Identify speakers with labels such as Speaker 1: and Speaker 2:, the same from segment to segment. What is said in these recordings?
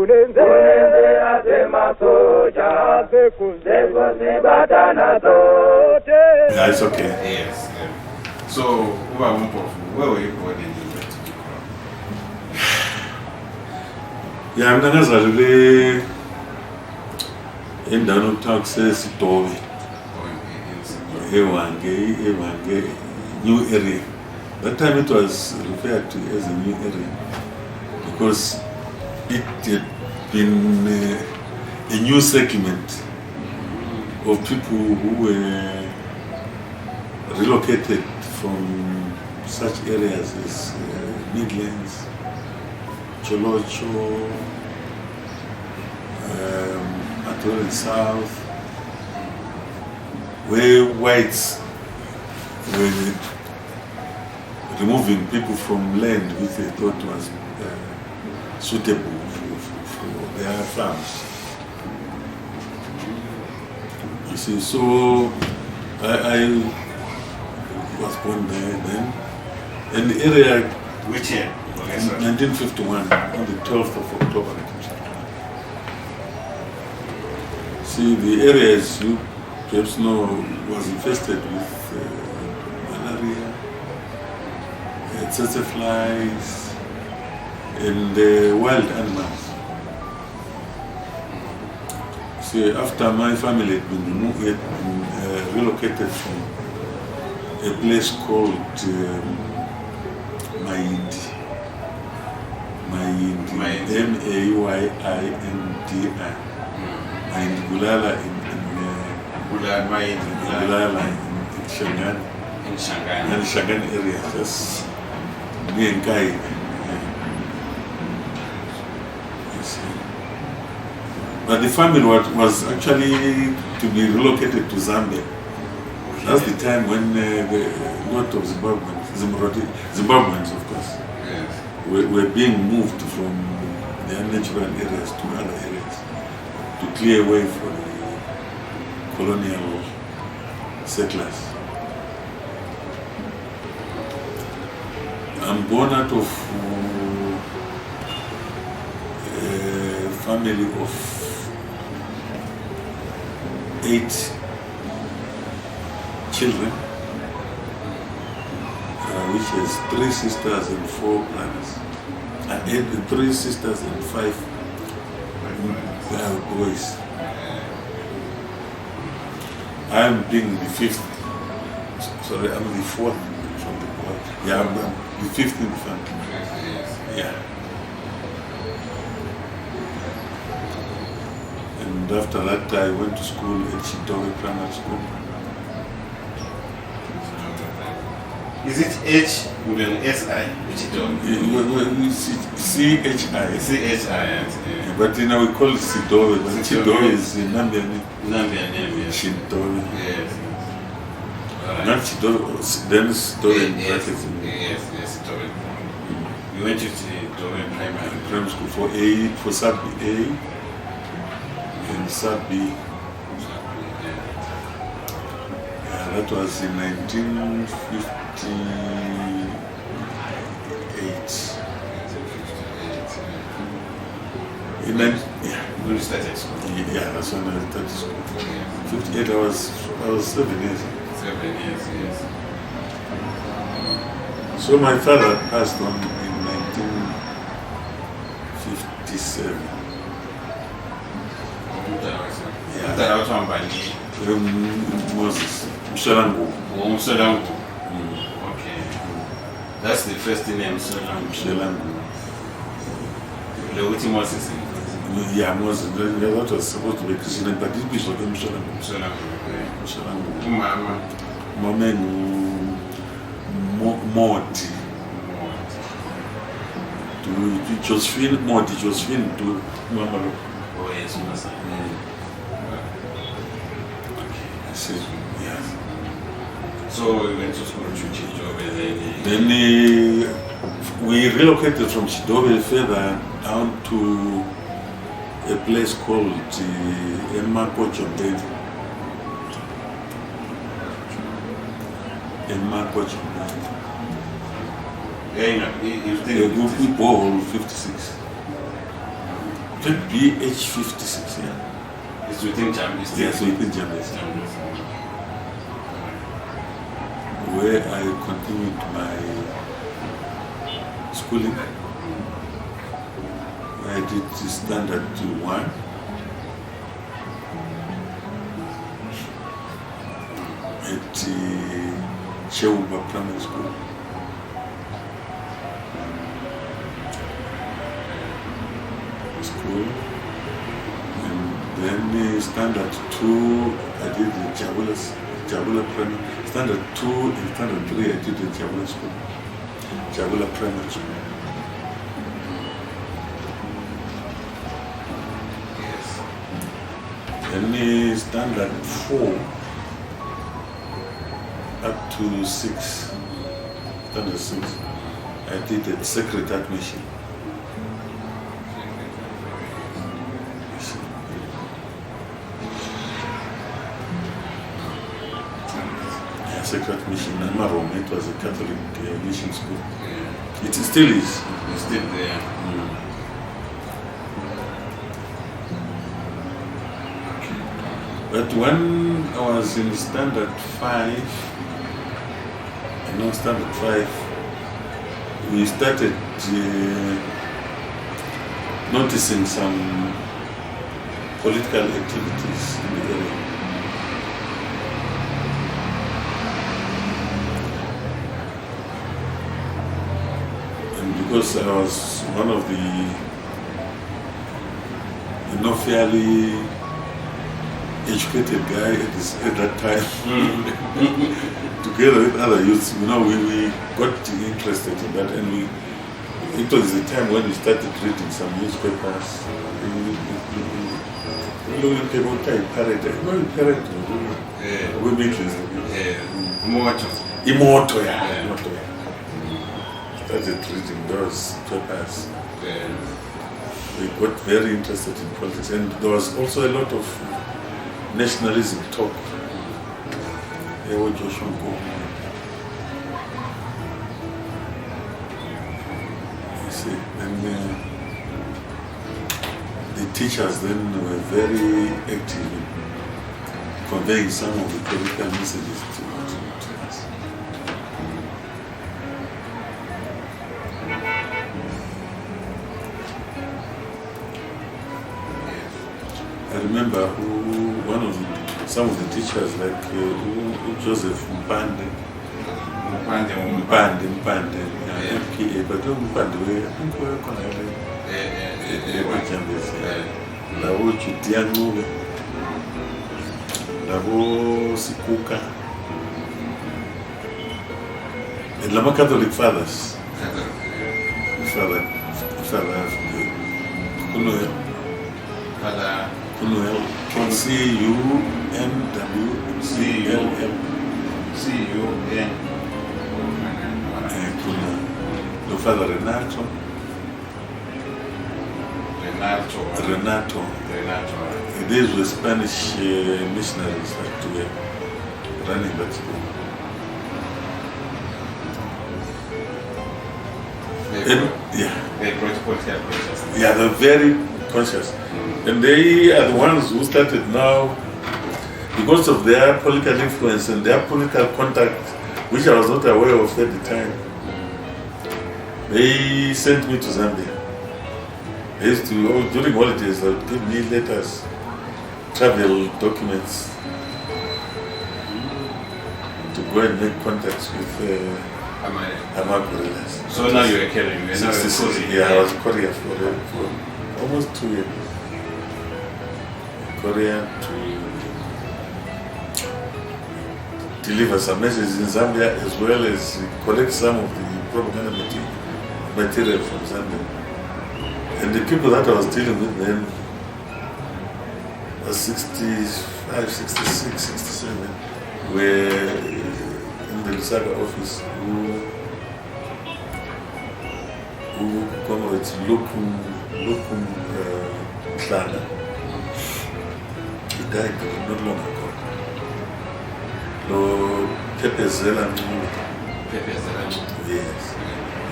Speaker 1: Yeah, it's okay.
Speaker 2: Yes. So, where were you born in Obert?
Speaker 1: Yeah, I'm not really in the taxes story. New area. That time it was referred to as a new area because it had been a new segment of people who were relocated from such areas as Midlands, Cholocho, Atoli South, where whites were removing people from land which they thought was suitable for their farms. You see, so I was born there then. And the area...
Speaker 2: Which year?
Speaker 1: 1951, on the 12th of October 1951. See, the area, as you perhaps know, was infested with malaria, tsetse flies, and wild animals. See, after my family had been relocated from a place called Mayindi, Maiyindi, Mayindi Gulala in Shangan.
Speaker 2: In Shangan.
Speaker 1: In Shangan area, just me and Kai. But the family was actually to be relocated to Zambia. That's the time when a lot of Zimbabweans, of course,
Speaker 2: Yes.
Speaker 1: were being moved from their natural areas to other areas to clear way for the colonial settlers. I'm born out of a family of 8 children, which has 3 sisters and 4 brothers. I had 3 sisters and 5 boys. I'm being the 5th. Sorry, I'm the 4th from the boy. Yeah, I'm the 5th in the family. Yeah. And after that, I went to school at Chitowe Primary School.
Speaker 2: Is it H with an S-I?
Speaker 1: C-H-I.
Speaker 2: C-H-I.
Speaker 1: But you know, we call it Chitowe, but Chitowe is in Nambian.
Speaker 2: Nambian name, yes.
Speaker 1: Chitowe.
Speaker 2: Yes.
Speaker 1: Not Chitowe, then Chitowe in brackets.
Speaker 2: Yes, Chitowe. You went to Chitowe Primary
Speaker 1: School for sub A and sub B. That was in 1958.
Speaker 2: When you started school?
Speaker 1: Yeah, that's when I started school. 58, I was 7 years.
Speaker 2: 7 years, yes.
Speaker 1: So my father passed on in 1957. Moses. Mshalangu.
Speaker 2: Mshalangu. Okay. That's the first name, Mshalangu.
Speaker 1: Mshalangu.
Speaker 2: The Moses.
Speaker 1: Yeah, Moses. That was supposed to be Christian, but this bishop was Mshalangu.
Speaker 2: Mshalangu. Mama.
Speaker 1: Mama Modi. To Josephine Modi, Josephine to Mama.
Speaker 2: Oh, yes, Masa.
Speaker 1: Yes.
Speaker 2: So we went to school to Chitowe.
Speaker 1: Then we relocated from Chitowe further down to a place called Mpofu. Yeah, you think Ball 56. BH56, yeah.
Speaker 2: It's within Zambia.
Speaker 1: Yes, within Zambezi. Where I continued my schooling. I did the standard 1 at Cheuba Primary School. And then standard 2, I did the Jabula Primary. Standard 2 and standard 3, I did the Jabula School. Jabula Primary School. Then standard 4 up to 6, standard 6, I did the Secretary mission. Secret mission, Amarom, it was a Catholic mission school.
Speaker 2: Yeah.
Speaker 1: It still is.
Speaker 2: It's still there.
Speaker 1: But when I was in standard 5, standard 5, we started noticing some political activities in the area. Because I was one of the fairly educated guy at that time. Together with other youths, we got interested in that, and it was the time when we started reading some newspapers. Imoto, yeah. Started reading those papers.
Speaker 2: Yeah.
Speaker 1: We got very interested in politics, and there was also a lot of nationalism talk. You see, and the teachers then were very active in conveying some of the political messages to us. I remember some of the teachers like Joseph Mpande, MPA, but Mpande, I think we were Zambezi. Labo Chutianu, Labo Sikuka, and Lama Catholic fathers. Father Kunuel, C-U-M-W-C-U-M. The Father Renato. These were Spanish missionaries that were running that school.
Speaker 2: They brought political consciousness.
Speaker 1: Yeah, they're very conscious. And they are the ones who started now, because of their political influence and their political contact, which I was not aware of at the time. They sent me to Zambia. They used to, during holidays, they would give me letters, travel documents, to go and make contacts with Amagorillas.
Speaker 2: So now you're a carrier.
Speaker 1: Yeah, I was a courier for almost 2 years. Korea to deliver some messages in Zambia, as well as collect some of the propaganda material from Zambia. And the people that I was dealing with then was 65, 66, 67, were in the Lusaka office who comrades Lukum Klana. He died not long ago. Pepe Zela. Yes.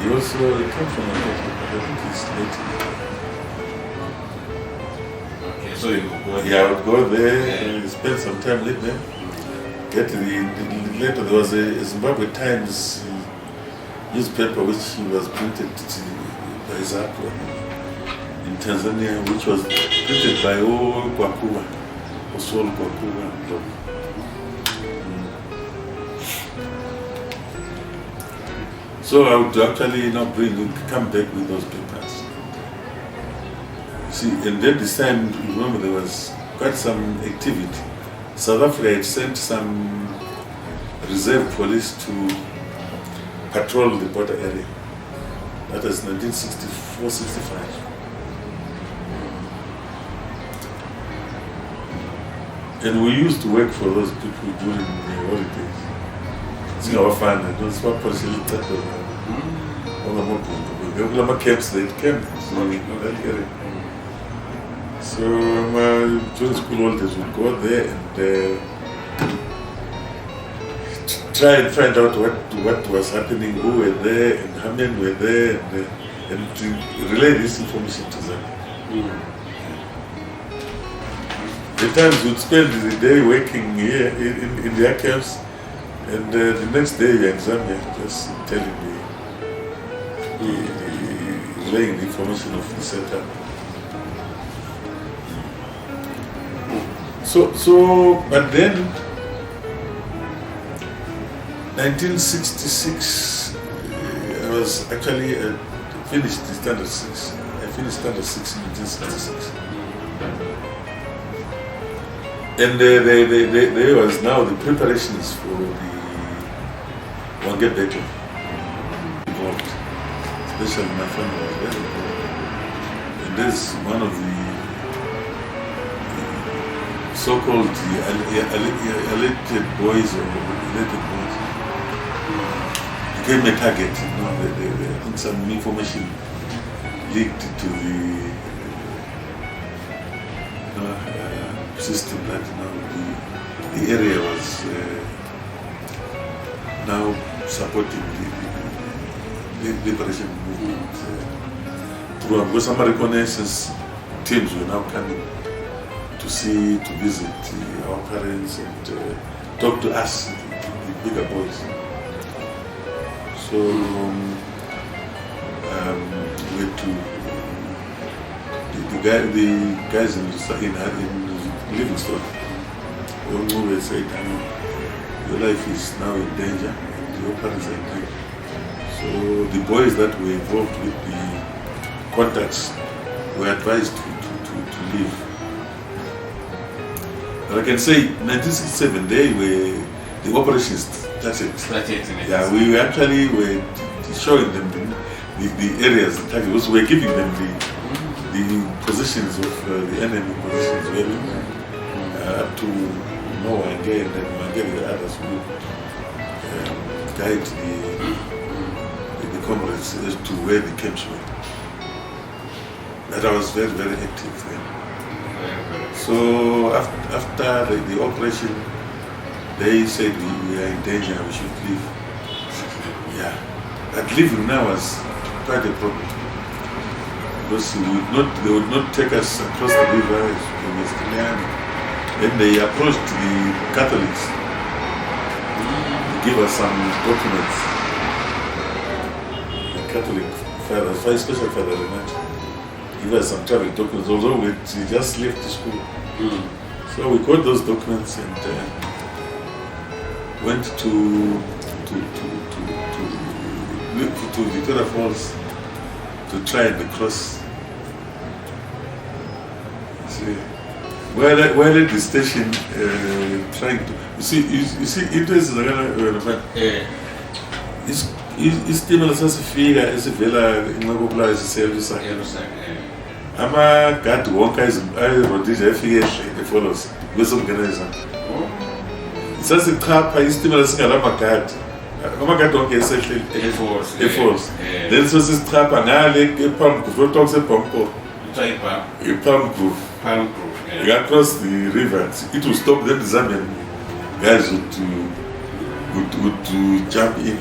Speaker 1: He also came from a I think he's native.
Speaker 2: So you would go there?
Speaker 1: Yeah, I would go there and spend some time with them. Get later there was a Zimbabwe Times newspaper which was printed by Zapu in Tanzania, which was printed by Kwakuwa, Oswald Kwakuwa. So I would actually come back with those papers. See, and then this time, remember, there was quite some activity. South Africa had sent some reserve police to patrol the border area. That was 1964-65. And we used to work for those people during the holidays. It's our fun. Those were partially all the camps, they'd camp. So during school holidays we'd go there and try and find out what was happening, who were there, and how many were there, and to relay this information to them. The times we'd spend the day working here in their camps, and the next day you're in Zambia, just telling relaying the information of the setup. So, but then, 1966, I was actually finished the Standard 6. I finished Standard 6 in 1966. And there was now the preparations for the Wange battle involved, especially my family was very involved. And there's one of the so-called elected boys became a target. I think some information leaked to the system that the area was now supporting the liberation movement. Because some reconnaissance teams were now coming to visit our parents and talk to us, the bigger boys. So we went to the guys in Livingstone. We said, your life is now in danger, and your parents are in danger. So the boys that were involved with the contacts were advised to leave. I can say 1967, the operations started. Yeah, we actually were showing them the areas, the targets. We were giving them the positions of the enemy positions, up to Wange, and then Wange and the others who guide the comrades as to where the camps were. But I was very, very active then. So after the operation, they said we are in danger, we should leave. Yeah, but leaving now was quite a problem. Because they would not take us across the river in Western. Then they approached the Catholics to give us some documents. The Catholic father, special father, give us some travel documents, although we just left the school. So we got those documents and went to Victoria Falls to try and cross. See, while at the station trying to, you see, interest is isitimela sasifika esivela inqakopula esiservice amagadi wonke ayi-Rhodesia efike efollows bese kungeneza sasichapha isitimela singalamagadi amagadi wonke esehleli eforce then sasichapha ngale epalm groove lo talk sepalm groove across the river. It will stop, then the Zambian guys would jump in.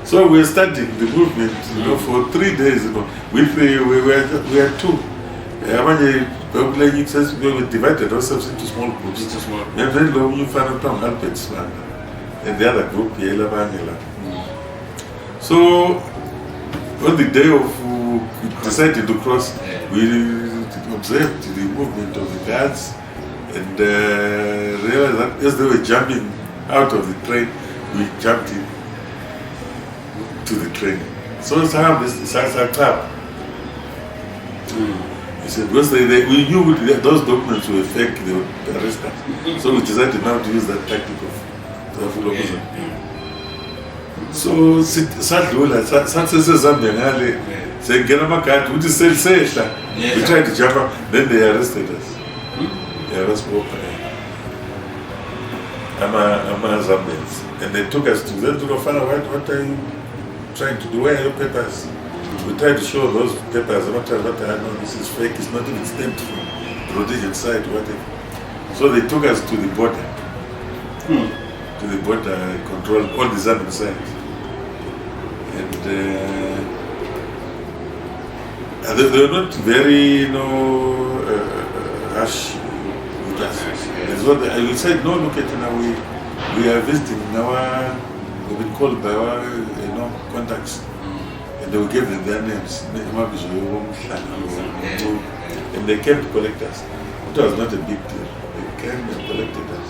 Speaker 1: So we were starting the movement, for 3 days. We had two. Playing says we were divided ourselves into small groups.
Speaker 2: It's a small group.
Speaker 1: And then you find out Albert's land. And the other group, Yela Bangela. So on the day of we decided to cross, we observed the movement of the guards and realized that as they were jumping out of the train, we jumped in to the train. So some club. He said, because we knew that those documents were fake, they would arrest us. So we decided now to use that tactic of the full opposite. So sadlula satsese Zambia ngale sengena amagadi uthi selisehla we tried to jump up, then they arrested us. They arrested ama Zambians, and they took us to them to find out what are you trying to do, where are your papers? We tried to show those papers, what I know this is fake, it's not even stamped from the Rhodesian side, whatever. So they took us to the border. To the border control, all the Zambian sides. And they were not very, harsh with us. And so I said, no, look at now, we are visiting our, we've been called by our, contacts. And they will give them their names. And they came to collect us. It was not a big deal. They came and collected us.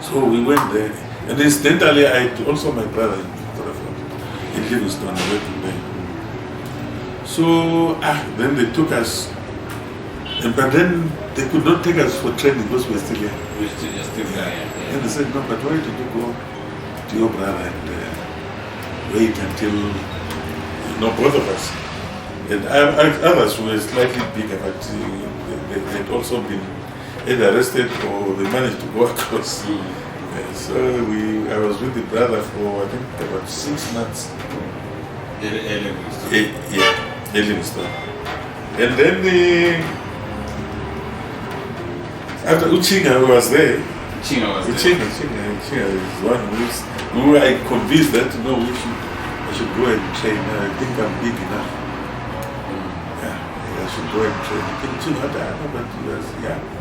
Speaker 1: So we went there, and incidentally, I had also my brother in Livingston, So then they took us, but then they could not take us for training because we were still here. And they said, no, but why did you go to your brother and wait until both of us? And others were slightly bigger, but they had also been either arrested or they managed to go across. So I was with the brother for I think about 6 months. Livingston. And then after Uchinga was there. Uchinga is one who I convinced that I should go and train. I think I'm big enough. I should go and train.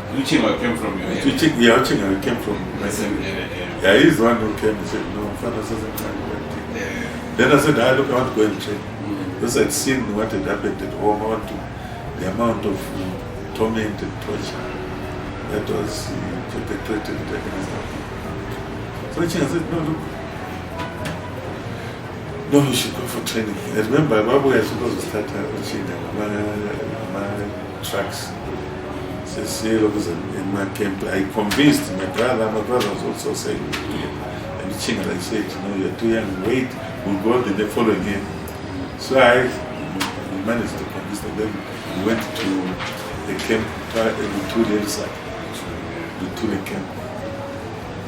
Speaker 2: Uchinga came from your area?
Speaker 1: Uchinga came from my area. He's the one who came and said, no, father doesn't try to work. Then I said, look, I want to go and train. Because I'd seen what had happened at home, the amount of torment and torture that was perpetrated against us. So Uchinga said, no, look. No, you should go for training. I remember Zimbabwe was supposed to start Uchinga, my tracks. In my camp, I convinced my brother was also saying, and Uchinga, I said, you're too young, wait, we'll go the following year. So I managed to convince them. Then we went to the camp, the Tule camp,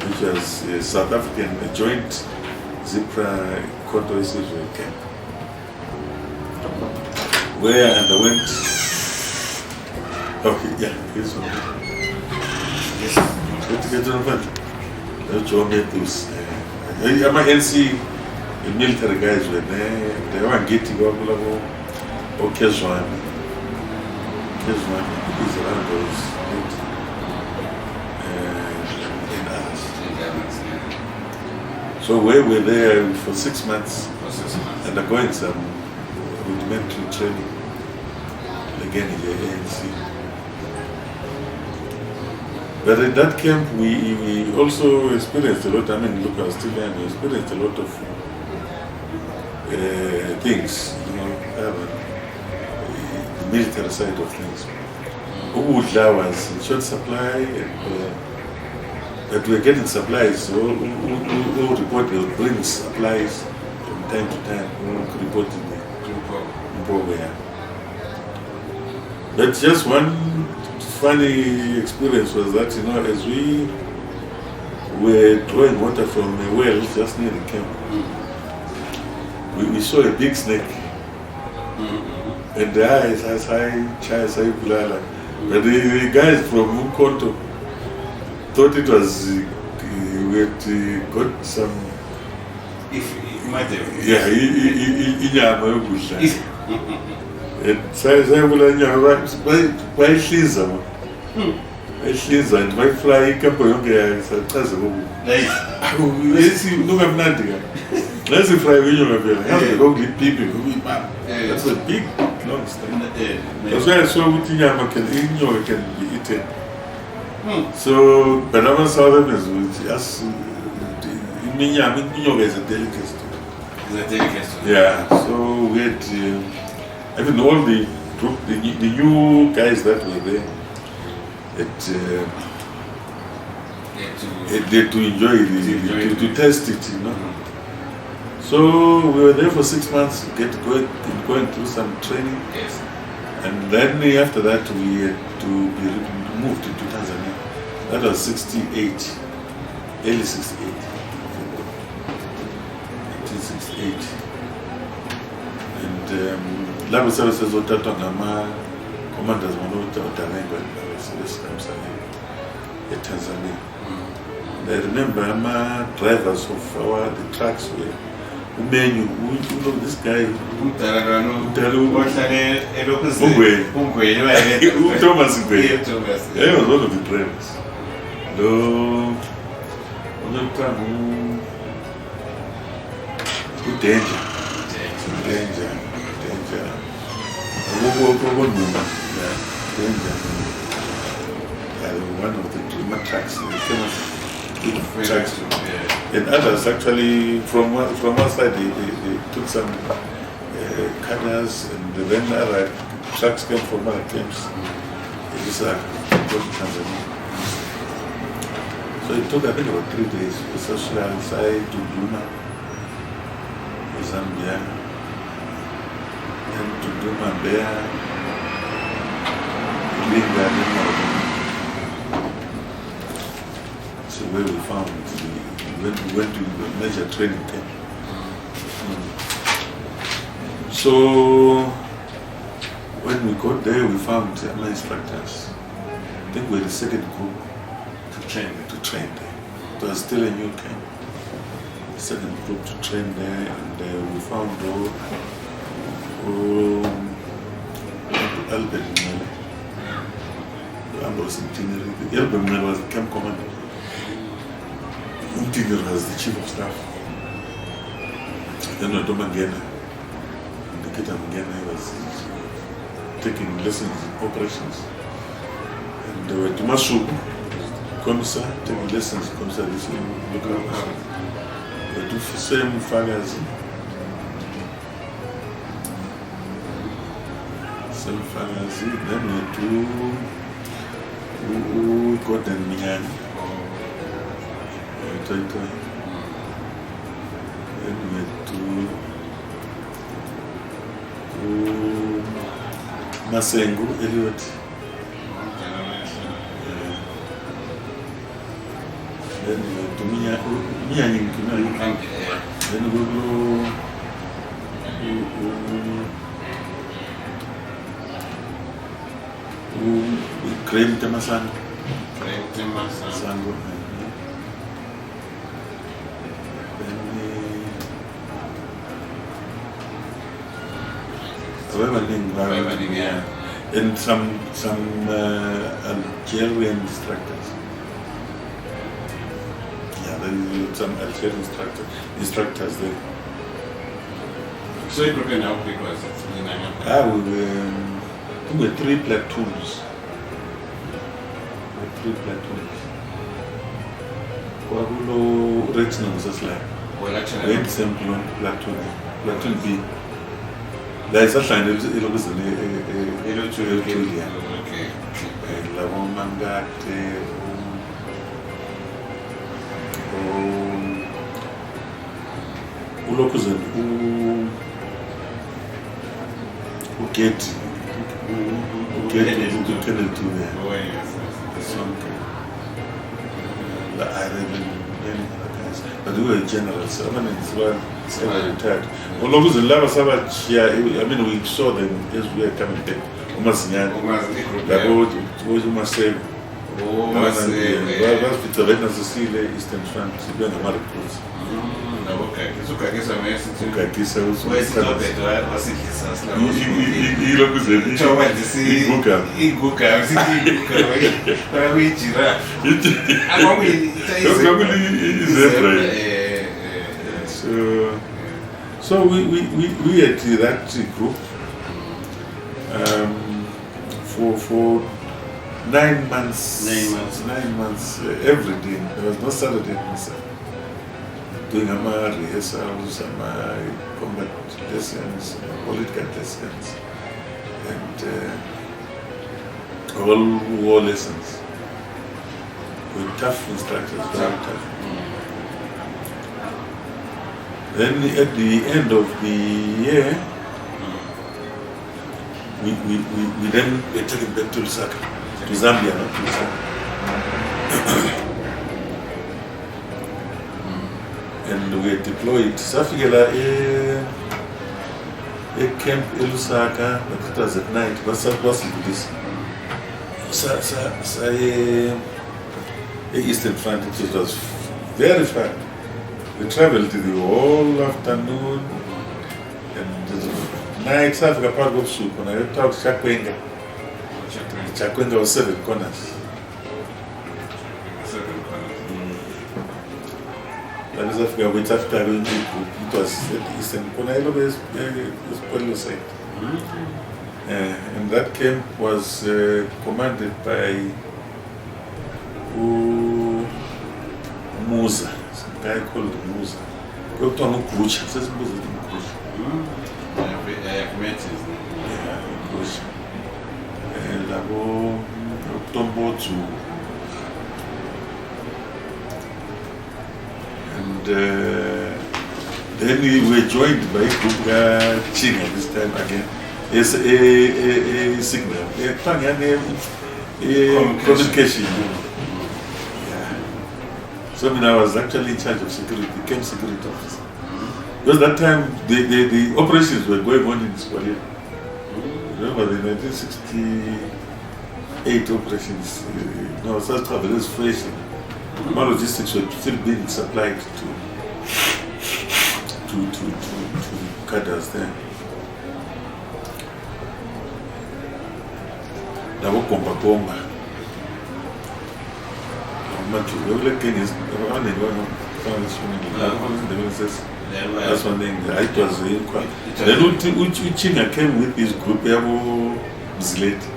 Speaker 1: which was a South African joint Zipra Israel camp, where I underwent. Okay, yeah, here's one. Yes. Let's get on that. That's what made this. My NC military guys were there. They weren't getting up or Keswan. Keswan is around those and others. So we were there for 6 months, undergoing some rudimentary training again in the ANC. But in that camp, we also experienced a lot. I mean, look, I was still there, we experienced a lot of things, the military side of things. Udla was in short supply, but we were getting supplies. So all report they would bring supplies from time to time. Report in the Mpofu. But just one funny experience was that, as we were drawing water from a well just near the camp, we saw a big snake. And the eyes as high, but the guys from Mukonto thought it was, we had got some, Yeah, inyama yokudla. Sayibula inyama bayihliza ma. Bayihliza and bayifry ikampo yonke yayisachaza koku. Lesi kungamnandi ka. Lesi fry inyama phela. Ngabe kokudla ipipi. That's a big long story. That's why I saw ukuthi inyama can be eaten. So, but our Southerners would just inyoka is a delicacy.
Speaker 2: It's a delicacy.
Speaker 1: Yeah, so we had, I mean, all the new guys that were there, they to enjoy it, to test it, you know. So we were there for 6 months, going through some training.
Speaker 2: Yes.
Speaker 1: And then after that, we had to be moved to Tanzania. That was 68, early 68. 1968. And Labo services were taught on commanders in Tanzania. And I remember drivers of the trucks were menu, this guy, Thomas, he was one of the drivers. Danger. One of the tracks, famous tracks. And others actually, from one side, they took some cutters, and then other trucks came from other camps. It go to Tanzania. So it took, I think, about 3 days. We social inside to Duma, Zambia, and to Duma, Bear, Linga, so where we found we went to the major training camp. So when we got there, we found my instructors. I think we were the second group to train there. It was still a new camp. The second group to train there, and we found Albert Mele. Albert was the camp commander. Umtiner was the chief of staff. Then Odoma Ngena, Nikita Ngena, was taking lessons in operations. And there were Tumasu, Commissar, taking lessons in Commissar, this local officer. They do the same fathers. Same fathers. Then we do Gordon Miani. Then we had to Masengo, Elliot. Then we had to Miani. Then we Creme Temasango. And some Algerian instructors. Yeah, there were some Algerian instructors there.
Speaker 2: So you broken how big was it?
Speaker 1: We were 3 platoons. Kwakulo Rhodesians was just like we had same platoon B. There is a line of Julia. Lavomangate, Ulokuzen, Uketi, Lieutenant to there. The Arabian, many other guys. But we were generals, so I mean, it's retired. Ulokuzen, Lava Savage, yeah, I mean, we saw them as we were coming back. Umazinyani, was Umasego. That's the Veterans Eastern Front, Maricruz. ukakisa so we had that group for 9 months. 9 months every day. There was no Saturday night. Doing rehearsals, combat lessons, political lessons, and all war lessons. With tough instructors, very tough. Then at the end of the year, we then were taken back to Lusaka, to Zambia, not to Lusaka. And we deployed Safikela a camp in Lusaka, but it was at night. But that was this. Eastern Front, it was very far. We traveled the whole afternoon and night. Africa Park of Soup, and I talked Chakwenga. Chakwenga was 7 corners. That is Africa, which after it was at Eastern corner, it was Polo side. And that camp was commanded by Musa, a guy called Musa. Go to Mukrucha, says Musa is Mukrucha.
Speaker 2: I've met his name.
Speaker 1: Yeah, Mukrucha. And I go Tombo to. And then we were joined by Kuga Chinga this time again. It's a signal, a communication. So I was actually in charge of security, camp security officer. Because that time the operations were going on in Somalia. Remember the 1968 operations, South Africa was fresh. More logistics were still being supplied to cadres there. Now Komba. That's one thing. It was quite. Then Uchinga came with this group. Mzileti.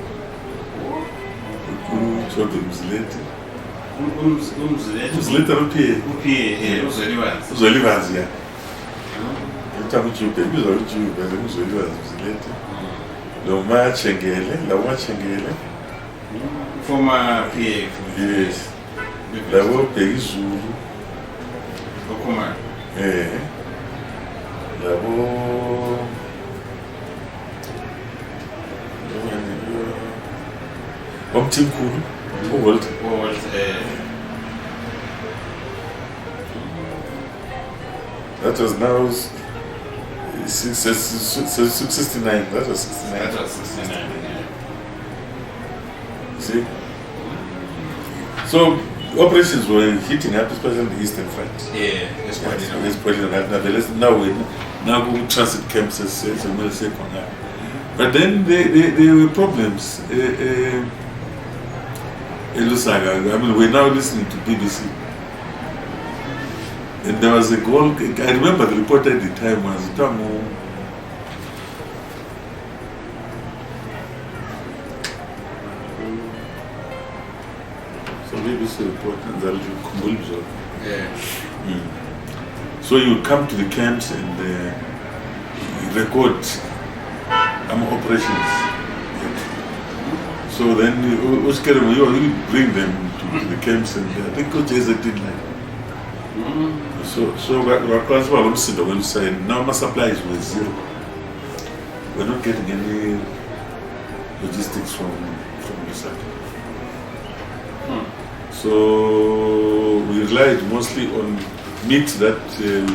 Speaker 1: Mzileti Uzolivazi, yeah. Loma Chengele.
Speaker 2: Former PA.
Speaker 1: Yes. Lavo Zulu.
Speaker 2: Okuma.
Speaker 1: Lavo. Team Kuru. World. That was now 69. That was 69.
Speaker 2: That was 69, yeah.
Speaker 1: See? So operations were heating up, especially in the Eastern Front.
Speaker 2: Yeah, it's quite
Speaker 1: now go transit camps as a military corner. But then there were problems. In Lusaka, I mean, we're now listening to BBC. And there was a goal, I remember the reporter at the time was Tamu. So BBC reporter, Zapu.
Speaker 2: yeah.
Speaker 1: So you would come to the camps and record operations. So then you bring them to the camps, and I think Coach Eze did like. So our class when saying now my supplies were 0. We're not getting any logistics from the site. So we relied mostly on meat that we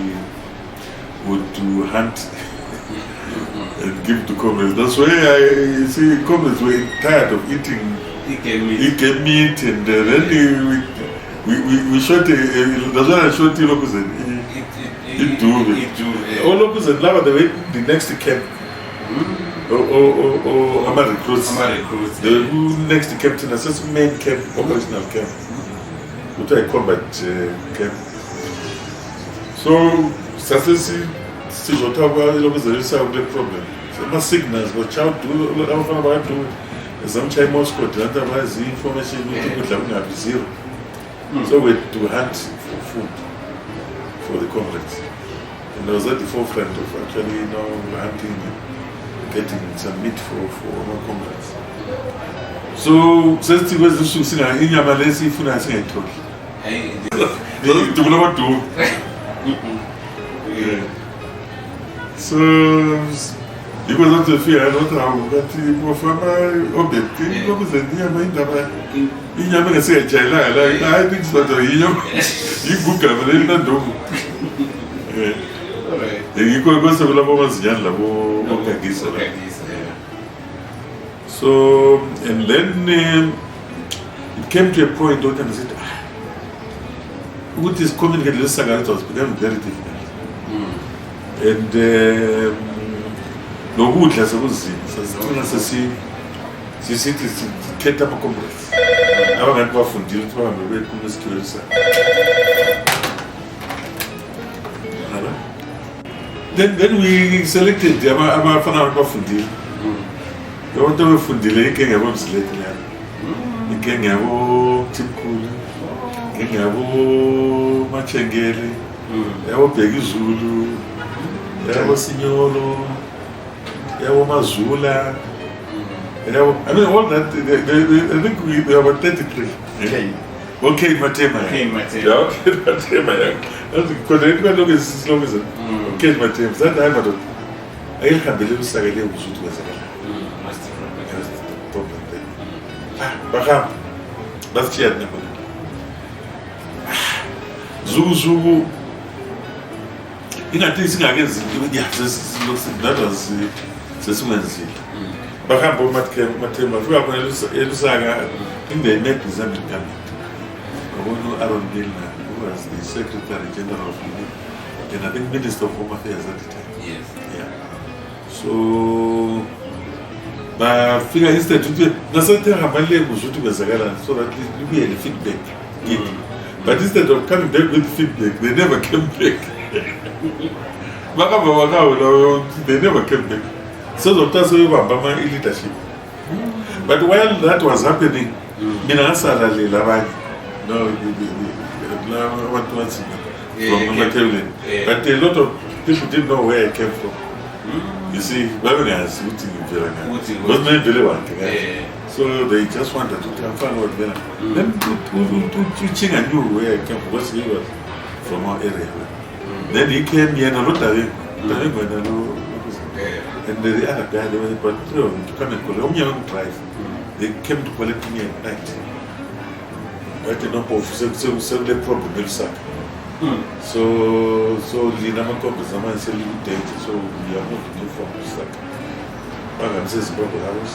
Speaker 1: would do hunt and give to comrades. That's why I see comrades were tired of eating meat, and then we shot that's why I shot All of us and lava the way the next camp. Or Ama recruits. The next captain as main camp, operational camp. What I combat camp. So Sassi still Ottawa is a problem. So my signals, but child do about to some China Moscow, otherwise the information we have zero. So we had to hunt for food for the comrades. And I was at the forefront of actually hunting and getting some meat for our comrades. So since it was the shooting in Yamalesi, if I say it so it was not a fear, I don't know, but Obert, he was a near mind that in Yamaka say, I think so. You book a little do. You could go to the Lavomas Yan So, and then it came to a point, don't I said, with this communicating this saga, it was becoming very difficult. And no good as I was saying, she said, get up a complex. I want to go from deal to a very good skill. Then we selected the Amafana from deal. The one time from delay came a month later. The king have Tim Cool, King have Machangeli, there were Peggy Zulu, there was Signolo, there was Mazula. I mean, all that, I think we have about 33. Okay, Matema. Okay, Matema. Because everybody is as long as okay, Matema. That time, I can't believe Sagale was shoot was a problem there. Baham, that's Chiad. Zuzu. In a thing against that was the Sumansi. Baham Matema, who are Elusaga in the net is Zambia. Aaron Gilna, who was the Secretary General of the and I think Minister of Home Affairs at the time.
Speaker 2: Yes.
Speaker 1: Yeah. So, my figure instead to do Nasata Hamale was to Bazagara so that we be any feedback. But instead of coming back with feedback, they never came back. They never came back. So that's why we were Bama leadership. But while that was happening, Minasa Lavani. No, what's from Makelin. But a lot of people didn't know where I came from. You see, Babylonians looting in Veranga. Was not very one. So they just wanted to find out there. Then to Ching and knew where I came from, because he was from our area. Then he came here and a lot of him. And the other guy, they were to come and collect young drive. They came to collect me at night. I did not have several problems. So the number of Zaman is a little dated, so we are not looking for Sack. I'm says Babu House.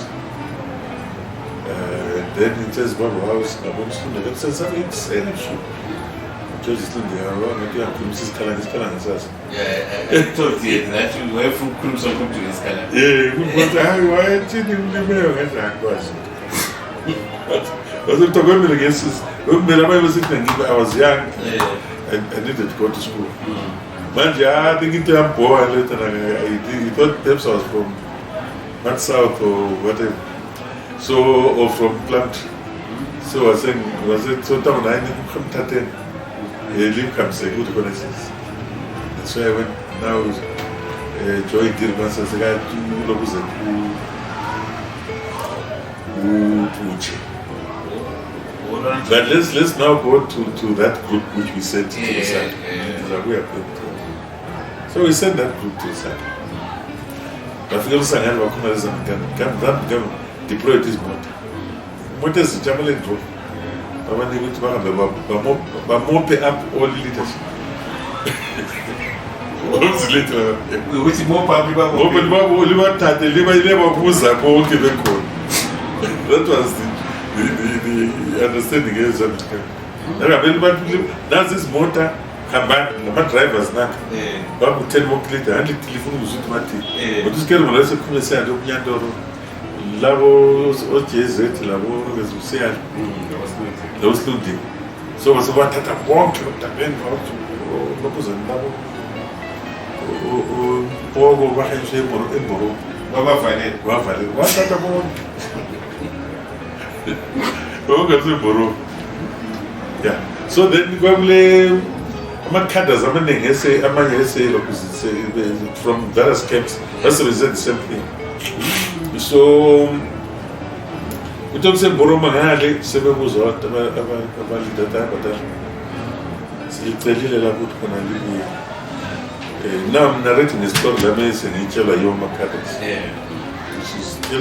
Speaker 1: Then it says Babu House, I want to know. It's an issue. Just still there, maybe I'm Mrs. Kalan.
Speaker 2: Yeah, I told you that you were from Crimson come to this Kalan.
Speaker 1: Yeah, why did you live I was talking against this. I was young. I needed to go to school. I think I'm poor and he thought perhaps I was from not south or whatever. So, or from Plant. So I was saying, was it so down? I didn't come to Taten. He live comes a good connections. That's why I went now. Joy Dirmas as a guy to look at But let's now go to that group which we sent to the side. So we sent that group to the side. But we also had come deploy this motor. Motor is a Jamalin group. But when they went to more pay up all leadership. What's later?
Speaker 2: Which more popular?
Speaker 1: That was the understanding is that that's this motor ama-drivers naka baku-10 moklida 100 telefoni kuzuthi bathi kodwa usikele ngola sekhumesiyalo okunyantoro labo o-JZ labo bezusiyalo labo silundini so basebathatha bonke odabeni lokuzeni labo oko bahenshe emboro bavalele bathatha bonke okasemboro yeah so then kwakule ama-cadres amaningi amanye eselokuzise from various camps basebenzise the same thing so kuthe kusemboro ngale sebebuza abalidata abadala siyicelile lapho ukuthi khona libuye now I'm narrating a story lami sengiyitshela yiwo ama-cadres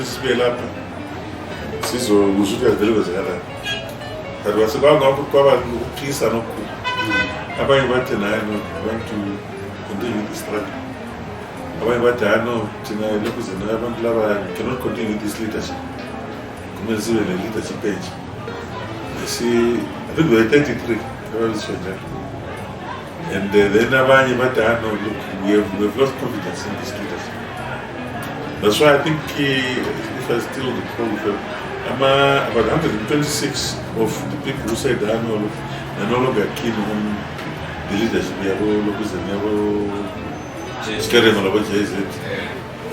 Speaker 1: sibe lapha sizokuza ukuthi azivele kwezekalani kanti kwasekangakho kwaba nokuphisa nokukhulu abanye bathi naye no want to continue with the struggle abanye bathi no thina lokhu zena abantu laba cannot continue with this leadership kumele sibe ne-leadership page I think we were 33 ababisho njalo and then abanye bathi no look we have lost confidence in this leadership. That's why I think if I still recall about 126 of the people who said are no longer keen on the leadership.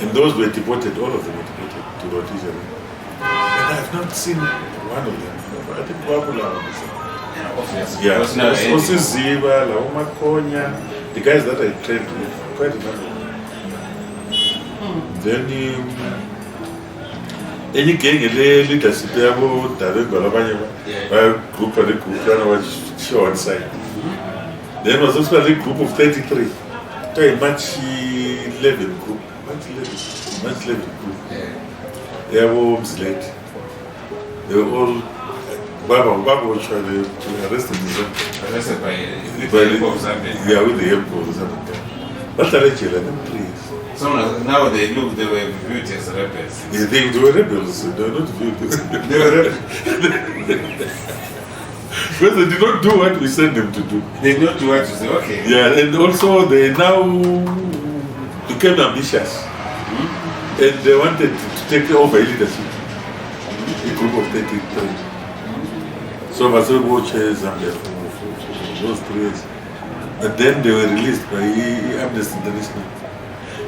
Speaker 1: And those were deported, all of them were deported to Rhodesians. And I have not seen one of them. I think the guys that I trained with, quite a number. Then any gang leadership yabo direct balabanye ba group was show on side. Then was also a group of 33. To a match 11 group. Match 11 group. They were misled. They were all Baba was trying to arrest them.
Speaker 2: Arrested by the help of Zambia.
Speaker 1: Yeah, with the help of Zambia. But I let you let them please.
Speaker 2: So now they were viewed as rebels.
Speaker 1: Yeah, they were rebels. They were not viewed.
Speaker 2: They were rebels.
Speaker 1: Because they did not do what we sent them to do.
Speaker 2: They did not do what we said, okay.
Speaker 1: Yeah, and also they now became ambitious. And they wanted to take over leadership. A group of 33. So Vaso watched Zambia for those 3 years. But then they were released by Amnesty International.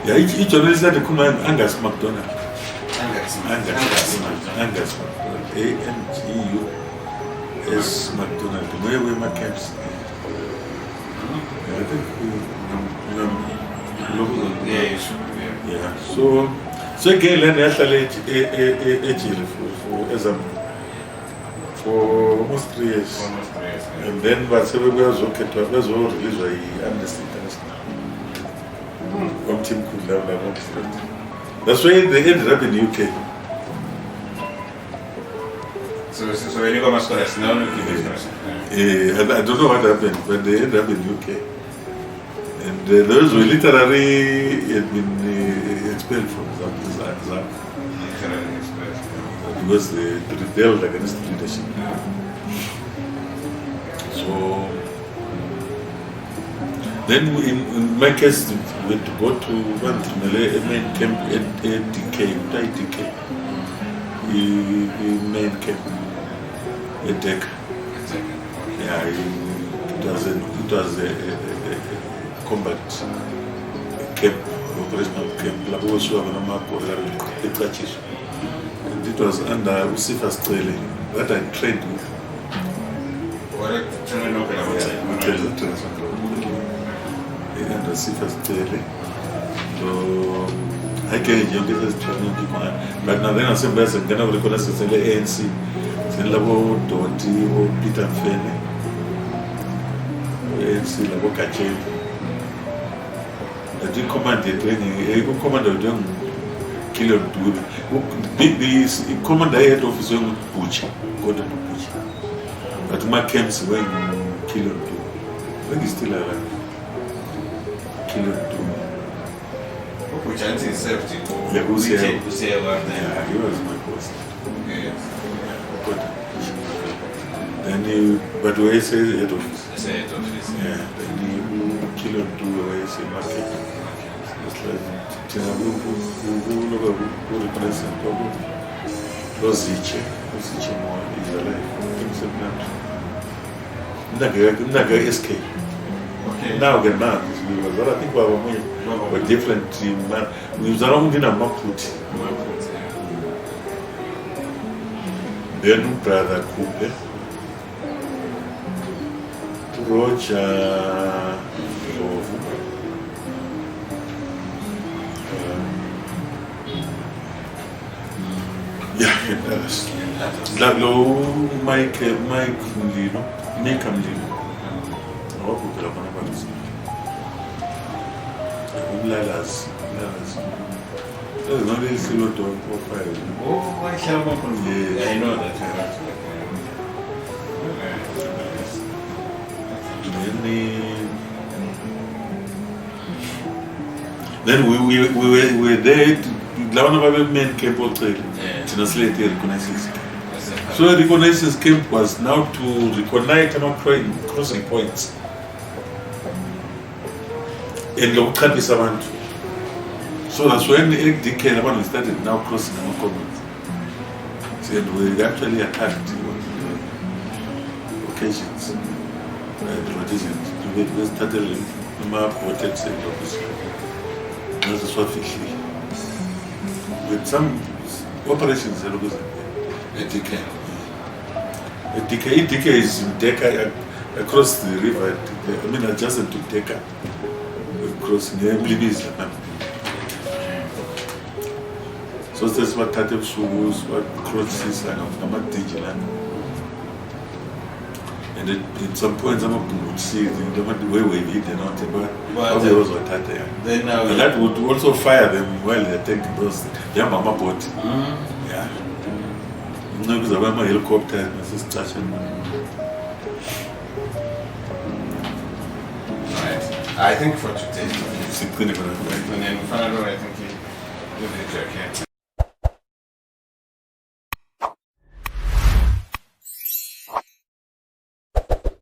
Speaker 1: Yeah, each journalist had to come and Angus MacDonald. Angus MacDonald. ANGUS MacDonald. Where were my camps? I think yeah. So again, I actually for almost 3 years. And then Vaso was okay to have released by Amnesty International. That's why they ended up in the UK.
Speaker 2: So when you go to
Speaker 1: I don't know what happened, but they ended up in the UK. And those were literally expelled from Zapu. Because they rebelled against the leadership. So then in my case, we had to go to a main camp at DK, main camp at Deka. Yeah, it was a combat camp, operational camp. And it was under Usifa's training that I trained with. And the first daily. So I can't get this training. But now then I said, I'm going to recognize the ANC. Then Labo Doti or Peter Fene. ANC Labo Kache. I did command the training. I command the young killer dude. The commander head officer would Butcher. Go to Butcher. But my camps when killer dude. When he's still alive.
Speaker 2: Which anti-safety?
Speaker 1: Yeah, he was my boss.
Speaker 2: Yes.
Speaker 1: Then but we say head office.
Speaker 2: Head office.
Speaker 1: Yeah. Then million to market. It's like who reconnaissance problem. Rhodesians more is alive. Naga SK.
Speaker 2: Okay.
Speaker 1: Now get man, but I think we were different. We was around in a Maputi. Then brother Coupe, Roger Mpofu, yeah, and others. Mike Mlino, Mika Mlino. Lalas. There's only a silver dog profile.
Speaker 2: Oh, my Shalom.
Speaker 1: Yeah.
Speaker 2: I know that.
Speaker 1: Then we were there. One of our men came on to translate the reconnaissance. So the reconnaissance camp was now to reconnect and crossing points. And the country servant. So that's when Eric Dickey started now crossing our comments. And we actually attacked occasions. The Rhodesians. We started the map protect the office. That's what fishy. With some operations, a DK is in Deka across the river. I mean, adjacent to Deka. Crossing the Mlibi's. So that's what Tatev Subus, what crosses and Digiland. And at some points, I'm going to see the way we hit and not about there was what Tate. And that would also fire them while they take those. Yeah, Mama boat. Yeah. No, because I went my helicopter and I was touching.
Speaker 2: Right. I think for today,
Speaker 1: It's a clinical.
Speaker 2: and then finally, I think you did it okay.